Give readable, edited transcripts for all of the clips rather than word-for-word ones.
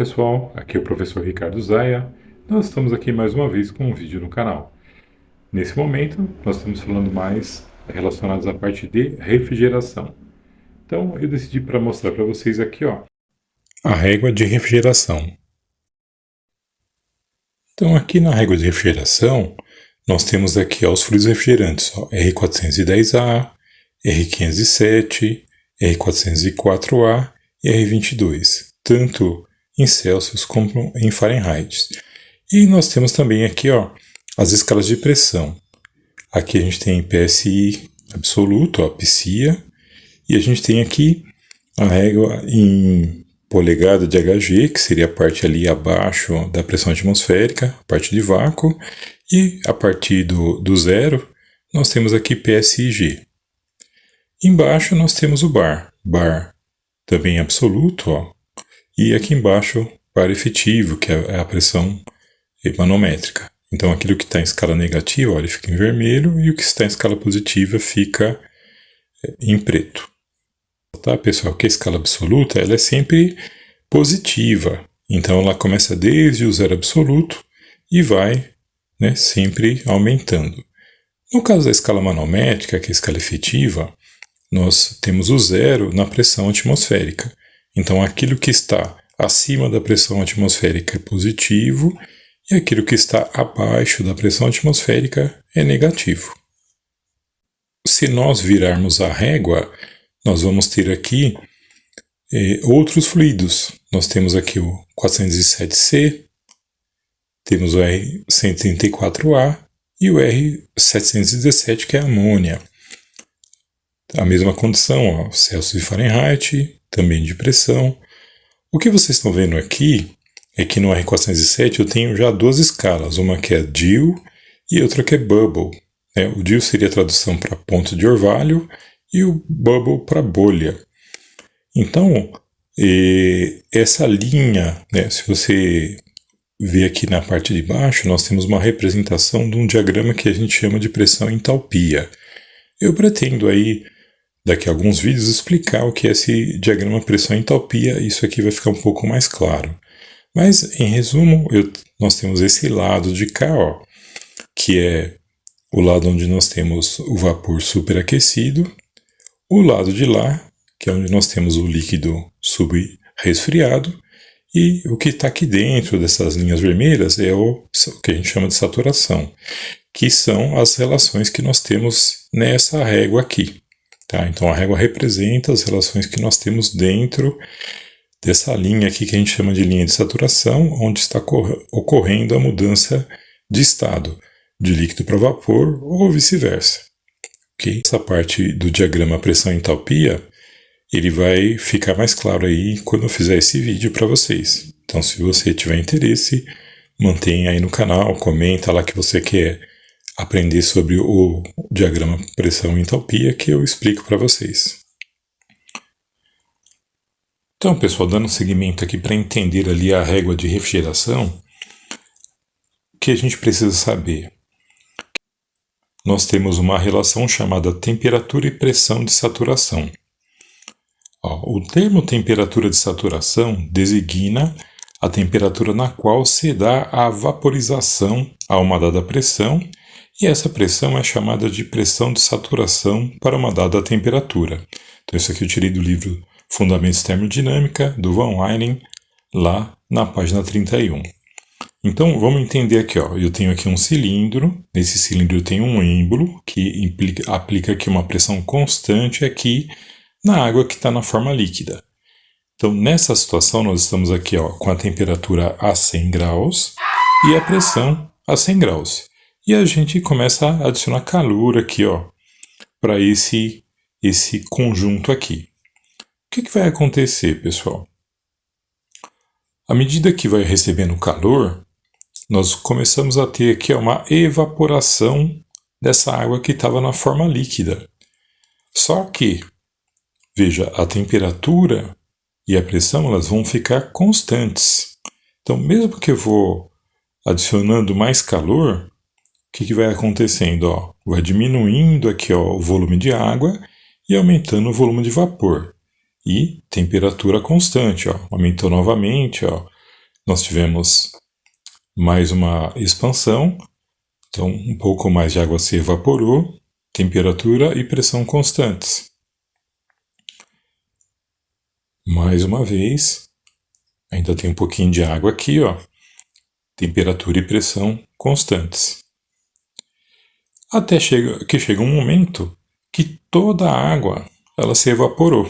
pessoal, aqui é o professor Ricardo Zaya. Nós estamos aqui mais uma vez com um vídeo no canal. Nesse momento, nós estamos falando mais relacionados à parte de refrigeração. Então, eu decidi para mostrar para vocês aqui, a régua de refrigeração. Então, aqui na régua de refrigeração, nós temos aqui os fluidos refrigerantes, R410A, R507, R404A e R22, tanto em Celsius como em Fahrenheit. E nós temos também aqui as escalas de pressão. Aqui a gente tem PSI absoluto, PSIA, e a gente tem aqui a régua em polegada de Hg, que seria a parte ali abaixo da pressão atmosférica, a parte de vácuo, e a partir do zero nós temos aqui PSIG. Embaixo nós temos o bar também absoluto, e aqui embaixo bar efetivo, que é a pressão manométrica. Então aquilo que está em escala negativa, ele fica em vermelho, e o que está em escala positiva fica em preto. Tá, pessoal? Que a escala absoluta ela é sempre positiva. Então ela começa desde o zero absoluto e vai, sempre aumentando. No caso da escala manométrica, que é a escala efetiva, nós temos o zero na pressão atmosférica. Então aquilo que está acima da pressão atmosférica é positivo e aquilo que está abaixo da pressão atmosférica é negativo. Se nós virarmos a régua, nós vamos ter aqui outros fluidos. Nós temos aqui o 407C, temos o R134A e o R717, que é a amônia. A mesma condição, Celsius e Fahrenheit, também de pressão. O que vocês estão vendo aqui é que no R407 eu tenho já duas escalas, uma que é Dill e outra que é Bubble. O Dill seria a tradução para ponto de orvalho e o Bubble para bolha. Então, essa linha, se você ver aqui na parte de baixo, nós temos uma representação de um diagrama que a gente chama de pressão e entalpia. Eu pretendo aí, daqui a alguns vídeos, explicar o que é esse diagrama pressão e entalpia, isso aqui vai ficar um pouco mais claro. Mas, em resumo, nós temos esse lado de cá, que é o lado onde nós temos o vapor superaquecido, o lado de lá, que é onde nós temos o líquido subresfriado, e o que está aqui dentro dessas linhas vermelhas é o que a gente chama de saturação, que são as relações que nós temos nessa régua aqui. Tá? Então a régua representa as relações que nós temos dentro dessa linha aqui que a gente chama de linha de saturação, onde está ocorrendo a mudança de estado, de líquido para vapor ou vice-versa. Okay? Essa parte do diagrama pressão e entalpia, ele vai ficar mais claro aí quando eu fizer esse vídeo para vocês. Então, se você tiver interesse, mantenha aí no canal, comenta lá que você quer aprender sobre o diagrama pressão e entalpia que eu explico para vocês. Então, pessoal, dando seguimento aqui para entender ali a régua de refrigeração, o que a gente precisa saber? Nós temos uma relação chamada temperatura e pressão de saturação. O termo temperatura de saturação designa a temperatura na qual se dá a vaporização a uma dada pressão, e essa pressão é chamada de pressão de saturação para uma dada temperatura. Então isso aqui eu tirei do livro Fundamentos de Termodinâmica, do Van Wylen, lá na página 31. Então vamos entender aqui, eu tenho aqui um cilindro, nesse cilindro eu tenho um êmbolo, que aplica aqui uma pressão constante aqui na água que está na forma líquida. Então nessa situação nós estamos aqui com a temperatura a 100 graus e a pressão a 100 graus. E a gente começa a adicionar calor aqui, para esse conjunto aqui. O que vai acontecer, pessoal? À medida que vai recebendo calor, nós começamos a ter aqui uma evaporação dessa água que estava na forma líquida. Só que, veja, a temperatura e a pressão elas vão ficar constantes. Então, mesmo que eu vou adicionando mais calor, o que vai acontecendo? Vai diminuindo aqui o volume de água e aumentando o volume de vapor. E temperatura constante, aumentou novamente, nós tivemos mais uma expansão, então um pouco mais de água se evaporou, temperatura e pressão constantes. Mais uma vez, ainda tem um pouquinho de água aqui, ó. Temperatura e pressão constantes. Até que chega um momento que toda a água ela se evaporou.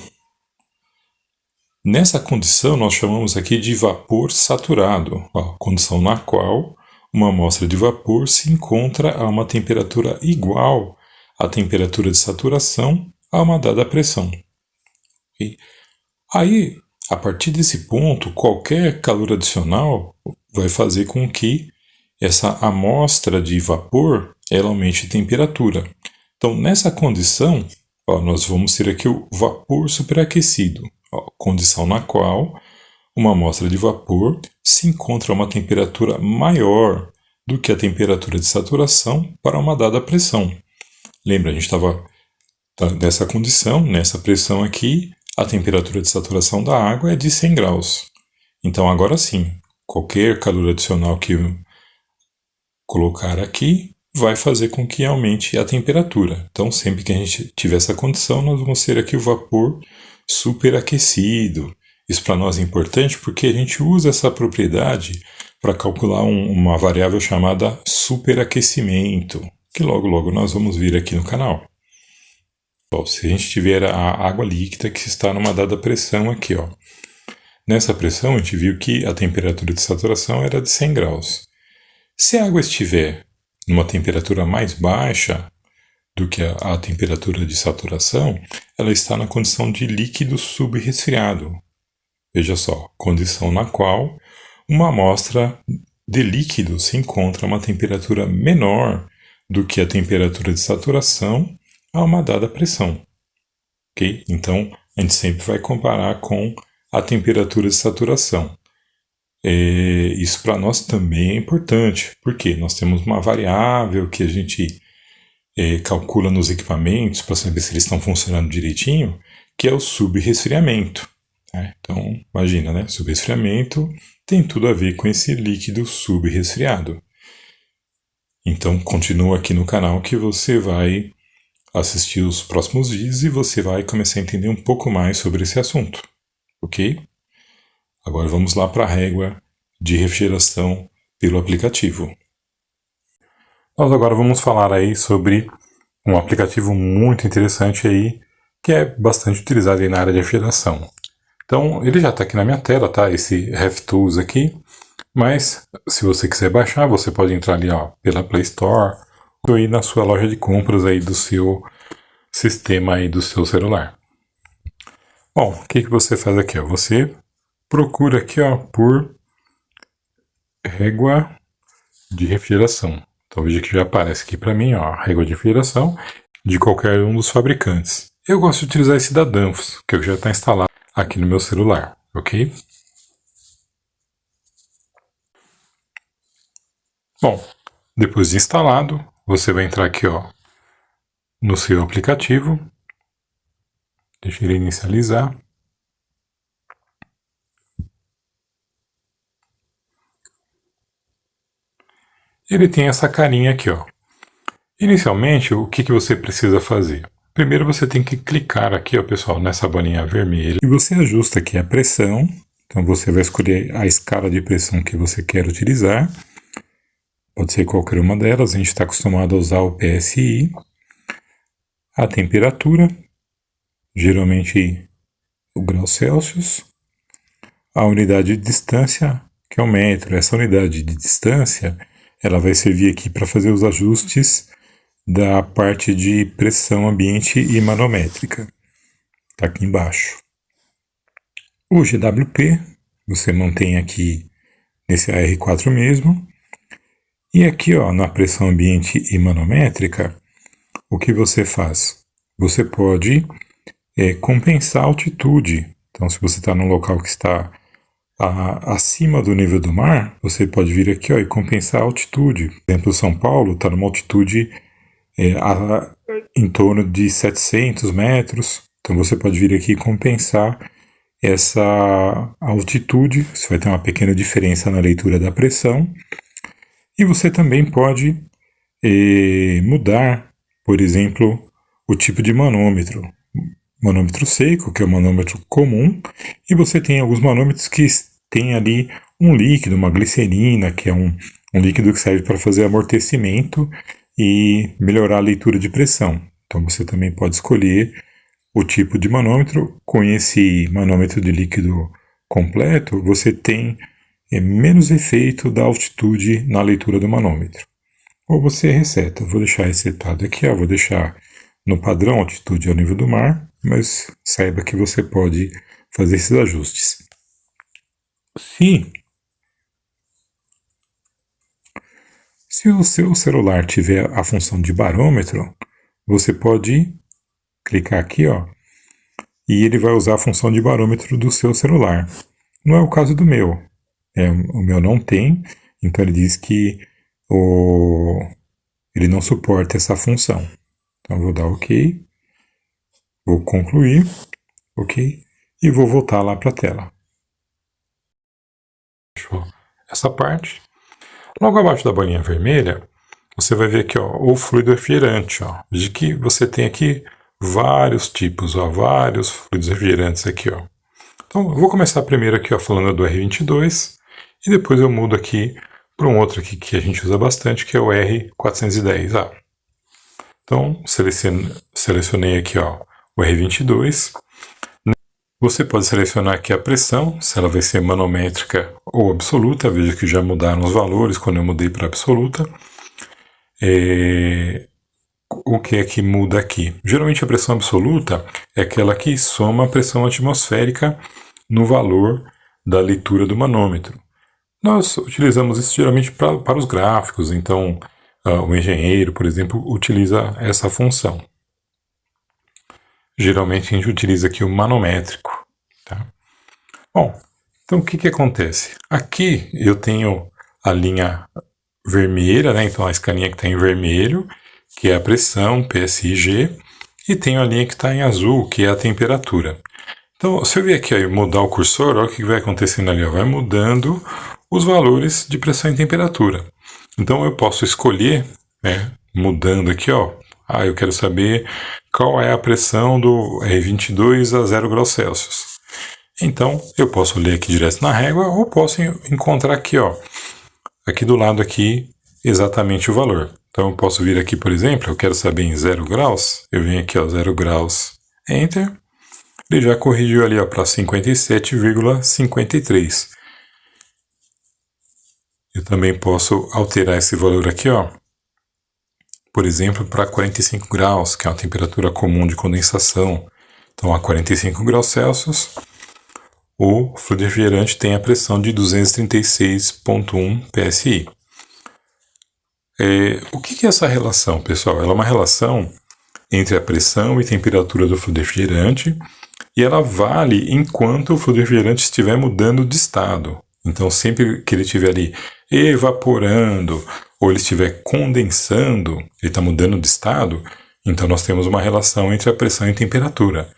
Nessa condição nós chamamos aqui de vapor saturado, a condição na qual uma amostra de vapor se encontra a uma temperatura igual à temperatura de saturação a uma dada pressão. Okay? Aí, a partir desse ponto, qualquer calor adicional vai fazer com que essa amostra de vapor ela aumente a temperatura. Então, nessa condição, nós vamos ter aqui o vapor superaquecido, condição na qual uma amostra de vapor se encontra a uma temperatura maior do que a temperatura de saturação para uma dada pressão. Lembra, a gente estava nessa condição, nessa pressão aqui, a temperatura de saturação da água é de 100 graus. Então, agora sim, qualquer calor adicional que eu colocar aqui vai fazer com que aumente a temperatura. Então, sempre que a gente tiver essa condição, nós vamos ter aqui o vapor superaquecido. Isso para nós é importante porque a gente usa essa propriedade para calcular uma variável chamada superaquecimento, que logo logo nós vamos ver aqui no canal. Se a gente tiver a água líquida que está numa dada pressão aqui, ó. Nessa pressão a gente viu que a temperatura de saturação era de 100 graus. Se a água estiver numa temperatura mais baixa do que a temperatura de saturação, ela está na condição de líquido subresfriado. Veja só, condição na qual uma amostra de líquido se encontra a uma temperatura menor do que a temperatura de saturação a uma dada pressão. Ok? Então, a gente sempre vai comparar com a temperatura de saturação. Isso para nós também é importante, porque nós temos uma variável que a gente calcula nos equipamentos para saber se eles estão funcionando direitinho, que é o subresfriamento. Né? Então, imagina, né? Subresfriamento tem tudo a ver com esse líquido subresfriado. Então, continua aqui no canal que você vai assistir os próximos vídeos e você vai começar a entender um pouco mais sobre esse assunto, ok? Agora vamos lá para a régua de refrigeração pelo aplicativo. Nós agora vamos falar aí sobre um aplicativo muito interessante aí, que é bastante utilizado aí na área de refrigeração. Então, ele já está aqui na minha tela, tá? Esse RefTools aqui, mas se você quiser baixar, você pode entrar ali, ó, pela Play Store, ou ir na sua loja de compras aí do seu sistema aí do seu celular. Bom, o que você faz aqui? Ó? Você procura aqui, ó, por régua de refrigeração. Então veja que já aparece aqui para mim, ó, régua de refrigeração de qualquer um dos fabricantes. Eu gosto de utilizar esse da Danfoss, que já está instalado aqui no meu celular, ok? Bom, depois de instalado, você vai entrar aqui, ó, no seu aplicativo. Deixa ele inicializar. Ele tem essa carinha aqui, ó. Inicialmente, o que você precisa fazer? Primeiro você tem que clicar aqui, ó, pessoal, nessa bolinha vermelha e você ajusta aqui a pressão. Então você vai escolher a escala de pressão que você quer utilizar. Pode ser qualquer uma delas, a gente está acostumado a usar o PSI. A temperatura, geralmente o grau Celsius. A unidade de distância, que é o metro. Essa unidade de distância, ela vai servir aqui para fazer os ajustes da parte de pressão ambiente e manométrica. Está aqui embaixo. O GWP, você mantém aqui nesse AR4 mesmo. E aqui, ó, na pressão ambiente e manométrica, o que você faz? Você pode compensar a altitude. Então, se você está num local que está acima do nível do mar, você pode vir aqui, ó, e compensar a altitude. Por exemplo, São Paulo está numa altitude em torno de 700 metros. Então, você pode vir aqui e compensar essa altitude, você vai ter uma pequena diferença na leitura da pressão, e você também pode mudar, por exemplo, o tipo de manômetro. Manômetro seco, que é o manômetro comum, e você tem alguns manômetros que tem ali um líquido, uma glicerina, que é um líquido que serve para fazer amortecimento e melhorar a leitura de pressão. Então você também pode escolher o tipo de manômetro. Com esse manômetro de líquido completo, você tem menos efeito da altitude na leitura do manômetro. Ou você reseta. Vou deixar resetado aqui, vou deixar no padrão altitude ao nível do mar, mas saiba que você pode fazer esses ajustes. Se o seu celular tiver a função de barômetro, você pode clicar aqui, e ele vai usar a função de barômetro do seu celular. Não é o caso do meu. O meu não tem, então ele diz que ele não suporta essa função. Então vou dar OK, vou concluir, OK, e vou voltar lá para a tela. Fechou essa parte. Logo abaixo da bolinha vermelha, você vai ver aqui o fluido refrigerante. De que você tem aqui vários tipos, vários fluidos refrigerantes aqui. Então eu vou começar primeiro aqui falando do R22 e depois eu mudo aqui para um outro aqui que a gente usa bastante, que é o R410A. Então selecionei aqui o R22. Você pode selecionar aqui a pressão, se ela vai ser manométrica ou absoluta. Veja que já mudaram os valores quando eu mudei para absoluta. O que é que muda aqui? Geralmente a pressão absoluta é aquela que soma a pressão atmosférica no valor da leitura do manômetro. Nós utilizamos isso geralmente para os gráficos, então o engenheiro, por exemplo, utiliza essa função. Geralmente a gente utiliza aqui o manométrico. Tá? Bom, então o que acontece? Aqui eu tenho a linha vermelha, né? Então a escalinha que está em vermelho, que é a pressão, PSIG, e tenho a linha que está em azul, que é a temperatura. Então, se eu vier aqui mudar o cursor, olha o que vai acontecendo ali, vai mudando os valores de pressão e temperatura. Então eu posso escolher, mudando aqui, eu quero saber qual é a pressão do R22 a 0 graus Celsius. Então eu posso ler aqui direto na régua ou posso encontrar aqui, aqui do lado aqui, exatamente o valor. Então eu posso vir aqui, por exemplo, eu quero saber em 0 graus, eu venho aqui 0 graus, Enter, ele já corrigiu ali para 57,53. Eu também posso alterar esse valor aqui, por exemplo, para 45 graus, que é uma temperatura comum de condensação. Então a 45 graus Celsius, o fluido refrigerante tem a pressão de 236,1 PSI. O que é essa relação, pessoal? Ela é uma relação entre a pressão e temperatura do fluido refrigerante, e ela vale enquanto o fluido refrigerante estiver mudando de estado. Então, sempre que ele estiver ali evaporando ou ele estiver condensando, ele está mudando de estado, então nós temos uma relação entre a pressão e a temperatura.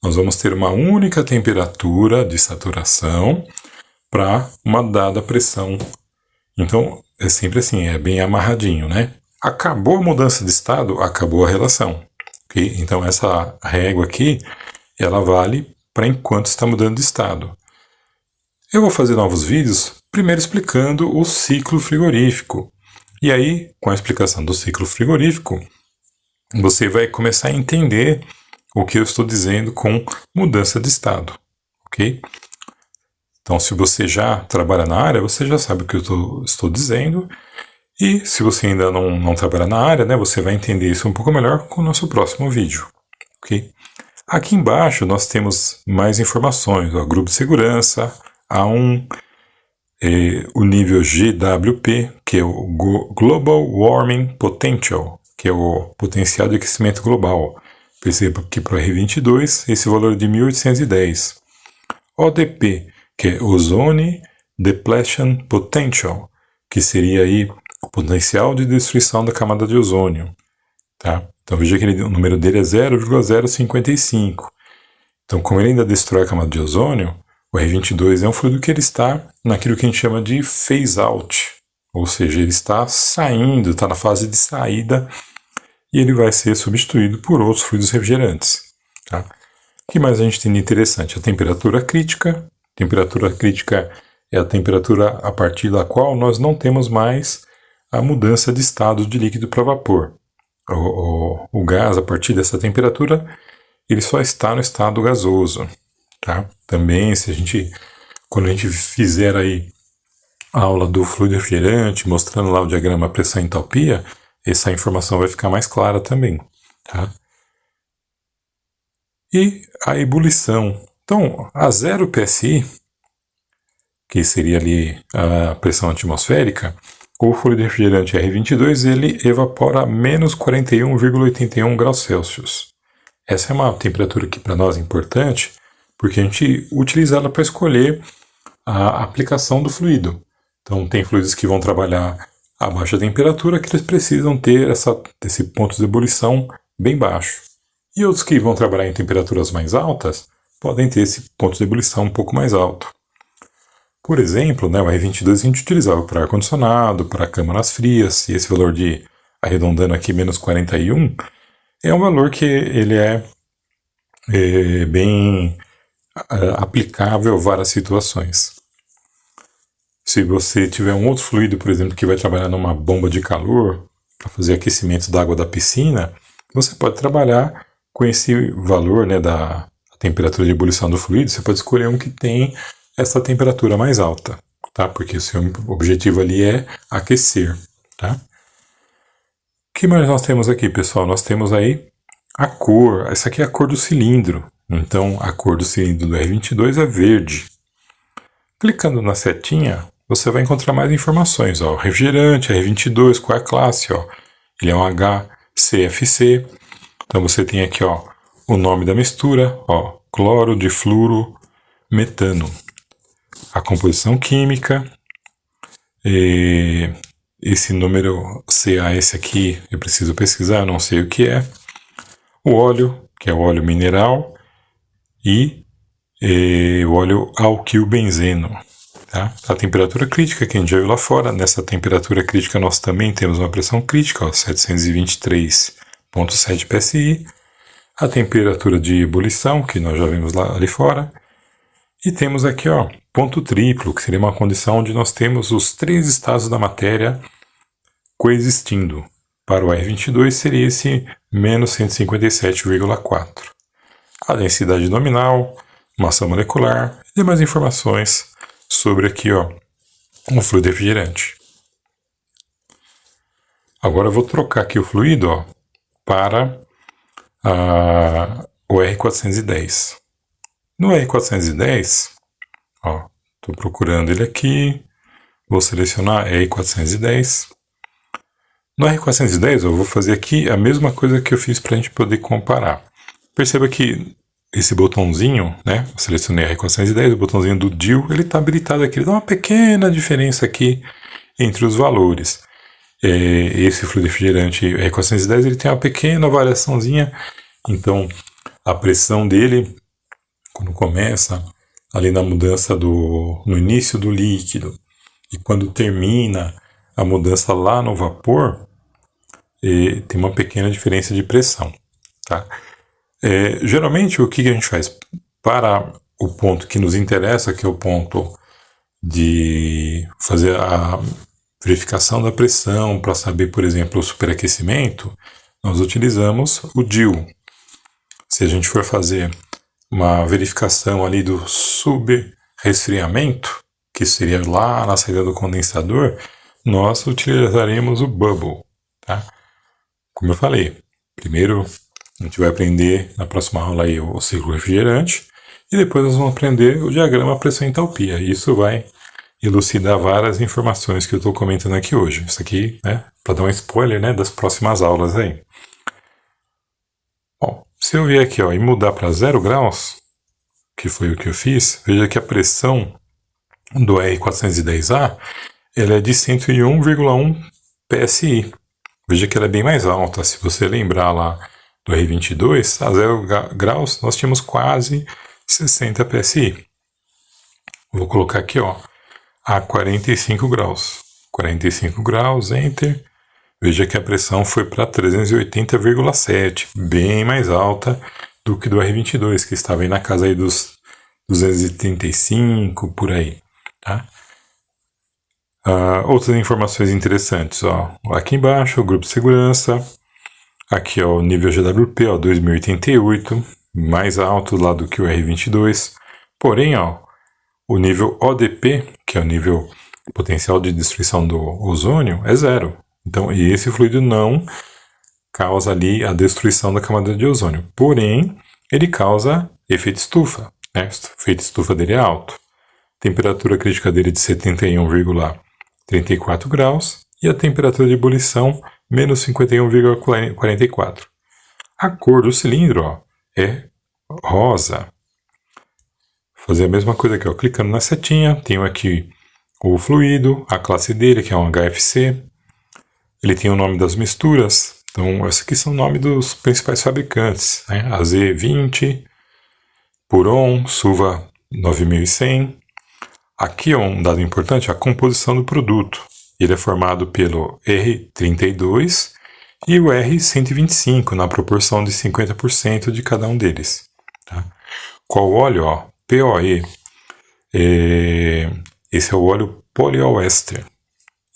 Nós vamos ter uma única temperatura de saturação para uma dada pressão. Então, é sempre assim, é bem amarradinho, né? Acabou a mudança de estado, acabou a relação. Okay? Então, essa régua aqui, ela vale para enquanto está mudando de estado. Eu vou fazer novos vídeos, primeiro explicando o ciclo frigorífico. E aí, com a explicação do ciclo frigorífico, você vai começar a entender o que eu estou dizendo com mudança de estado, ok? Então, se você já trabalha na área, você já sabe o que eu estou dizendo. E se você ainda não trabalha na área, né, você vai entender isso um pouco melhor com o nosso próximo vídeo, ok? Aqui embaixo nós temos mais informações, o grupo de segurança, A1, o nível GWP, que é o Global Warming Potential, que é o potencial de aquecimento global. Perceba que para o R22 esse valor é de 1810. ODP, que é Ozone Depletion Potential, que seria aí o potencial de destruição da camada de ozônio. Tá? Então veja que o número dele é 0,055. Então, como ele ainda destrói a camada de ozônio, o R22 é um fluido que ele está naquilo que a gente chama de phase out, ou seja, ele está saindo, está na fase de saída e ele vai ser substituído por outros fluidos refrigerantes. Tá? O que mais a gente tem de interessante? A temperatura crítica. Temperatura crítica é a temperatura a partir da qual nós não temos mais a mudança de estado de líquido para vapor. O gás, a partir dessa temperatura, ele só está no estado gasoso. Tá? Também, quando a gente fizer aí a aula do fluido refrigerante, mostrando lá o diagrama pressão e entalpia, essa informação vai ficar mais clara também. Tá? E a ebulição. Então, a 0 PSI, que seria ali a pressão atmosférica, o fluido refrigerante R22 ele evapora a menos 41,81 graus Celsius. Essa é uma temperatura que para nós é importante, porque a gente utiliza ela para escolher a aplicação do fluido. Então, tem fluidos que vão trabalhar a baixa temperatura, que eles precisam ter esse ponto de ebulição bem baixo. E outros que vão trabalhar em temperaturas mais altas, podem ter esse ponto de ebulição um pouco mais alto. Por exemplo, o R22 a gente utilizava para ar-condicionado, para câmaras frias, e esse valor de, arredondando aqui, menos 41, é um valor que ele é bem aplicável a várias situações. Se você tiver um outro fluido, por exemplo, que vai trabalhar numa bomba de calor, para fazer aquecimento da água da piscina, você pode trabalhar com esse valor da temperatura de ebulição do fluido. Você pode escolher um que tem essa temperatura mais alta, tá? Porque o seu objetivo ali é aquecer, tá? O que mais nós temos aqui, pessoal? Nós temos aí a cor. Essa aqui é a cor do cilindro. Então, a cor do cilindro do R22 é verde. Clicando na setinha, você vai encontrar mais informações. Ó, refrigerante, R22, qual é a classe? Ó. Ele é um HCFC. Então, você tem aqui o nome da mistura, cloro, difluoro, metano. A composição química, esse número CA, aqui, eu preciso pesquisar, não sei o que é. O óleo, que é o óleo mineral, e o óleo alquilbenzeno. Tá? A temperatura crítica, que a gente já viu lá fora, nessa temperatura crítica nós também temos uma pressão crítica, 723,7 PSI. A temperatura de ebulição, que nós já vimos lá ali fora. E temos aqui, ponto triplo, que seria uma condição onde nós temos os 3 estados da matéria coexistindo. Para o R22 seria esse menos 157,4. A densidade nominal, massa molecular e demais informações sobre aqui, um fluido refrigerante. Agora eu vou trocar aqui o fluido, para o R410. No R410, estou procurando ele aqui, vou selecionar R410. No R410 eu vou fazer aqui a mesma coisa que eu fiz para a gente poder comparar. Perceba que esse botãozinho, eu selecionei R410, o botãozinho do DIL, ele está habilitado aqui, ele dá uma pequena diferença aqui entre os valores. Esse fluido refrigerante R410 ele tem uma pequena variaçãozinha, então a pressão dele, quando começa ali na mudança no início do líquido e quando termina a mudança lá no vapor, tem uma pequena diferença de pressão, tá? Geralmente o que a gente faz para o ponto que nos interessa, que é o ponto de fazer a verificação da pressão para saber, por exemplo, o superaquecimento, nós utilizamos o DIL. Se a gente for fazer uma verificação ali do subresfriamento, que seria lá na saída do condensador, nós utilizaremos o bubble, tá? Como eu falei, primeiro a gente vai aprender na próxima aula aí o ciclo refrigerante e depois nós vamos aprender o diagrama pressão e entalpia. Isso vai elucidar várias informações que eu estou comentando aqui hoje. Isso aqui, para dar um spoiler, das próximas aulas aí. Bom, se eu vier aqui e mudar para 0 graus, que foi o que eu fiz, veja que a pressão do R410A ela é de 101,1 PSI. Veja que ela é bem mais alta. Se você lembrar lá do R22, a 0 graus, nós tínhamos quase 60 psi. Vou colocar aqui, ó, a 45 graus. 45 graus, Enter. Veja que a pressão foi para 380,7, bem mais alta do que do R22, que estava aí na casa aí dos 235, por aí, tá? Outras informações interessantes, ó, aqui embaixo, o grupo de segurança, aqui ó, o nível GWP, ó, 2088, mais alto lá do que o R22, porém, ó, o nível ODP, que é o nível potencial de destruição do ozônio, é 0. Então, e esse fluido não causa ali a destruição da camada de ozônio, porém, ele causa efeito estufa, né? O efeito estufa dele é alto. Temperatura crítica dele é de 71,34 graus e a temperatura de ebulição menos 51,44. A cor do cilindro, ó, é rosa. Vou fazer a mesma coisa aqui, ó, clicando na setinha, tenho aqui o fluido, a classe dele, que é um HFC. Ele tem o nome das misturas, então esses aqui são o nome dos principais fabricantes, né? AZ20, Puron, Suva 9100. Aqui é um dado importante, a composição do produto. Ele é formado pelo R32 e o R125, na proporção de 50% de cada um deles. Tá? Qual óleo? Ó, POE. Esse é o óleo poliéster.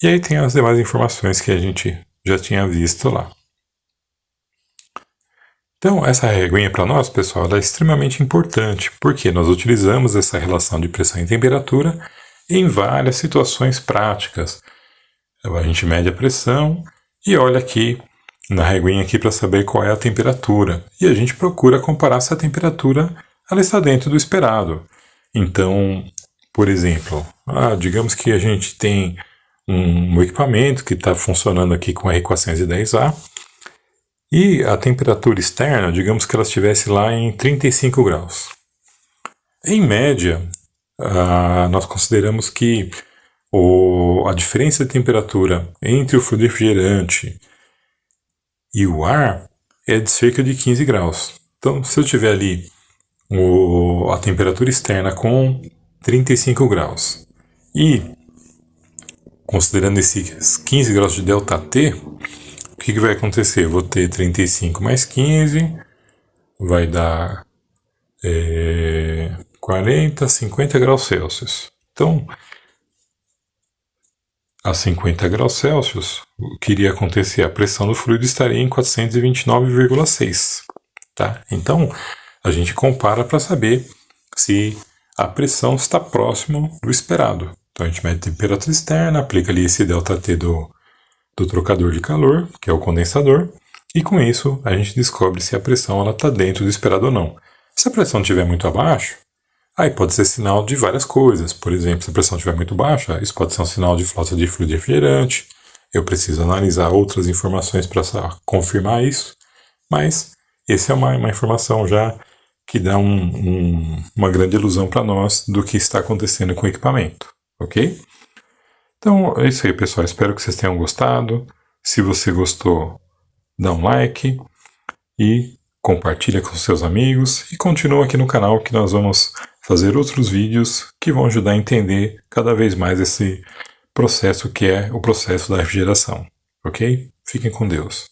E aí tem as demais informações que a gente já tinha visto lá. Então, essa reguinha para nós, pessoal, ela é extremamente importante, porque nós utilizamos essa relação de pressão e temperatura em várias situações práticas. A gente mede a pressão e olha aqui na reguinha aqui para saber qual é a temperatura. E a gente procura comparar se a temperatura ela está dentro do esperado. Então, por exemplo, digamos que a gente tem um equipamento que está funcionando aqui com R410A e a temperatura externa, digamos que ela estivesse lá em 35 graus. Em média, nós consideramos que a diferença de temperatura entre o fluido refrigerante e o ar é de cerca de 15 graus. Então, se eu tiver ali a temperatura externa com 35 graus e considerando esses 15 graus de ΔT, o que vai acontecer? Eu vou ter 35 mais 15, vai dar 40, 50 graus Celsius. Então, a 50 graus Celsius, o que iria acontecer? A pressão do fluido estaria em 429,6. Tá? Então, a gente compara para saber se a pressão está próximo do esperado. Então, a gente mede a temperatura externa, aplica ali esse ΔT do trocador de calor, que é o condensador, e com isso a gente descobre se a pressão está dentro do esperado ou não. Se a pressão estiver muito abaixo, aí pode ser sinal de várias coisas. Por exemplo, se a pressão estiver muito baixa, isso pode ser um sinal de falta de fluido refrigerante. Eu preciso analisar outras informações para confirmar isso, mas essa é uma informação já que dá uma grande ilusão para nós do que está acontecendo com o equipamento, ok? Então é isso aí, pessoal. Espero que vocês tenham gostado. Se você gostou, dá um like e compartilha com seus amigos e continua aqui no canal que nós vamos fazer outros vídeos que vão ajudar a entender cada vez mais esse processo que é o processo da refrigeração, ok? Fiquem com Deus.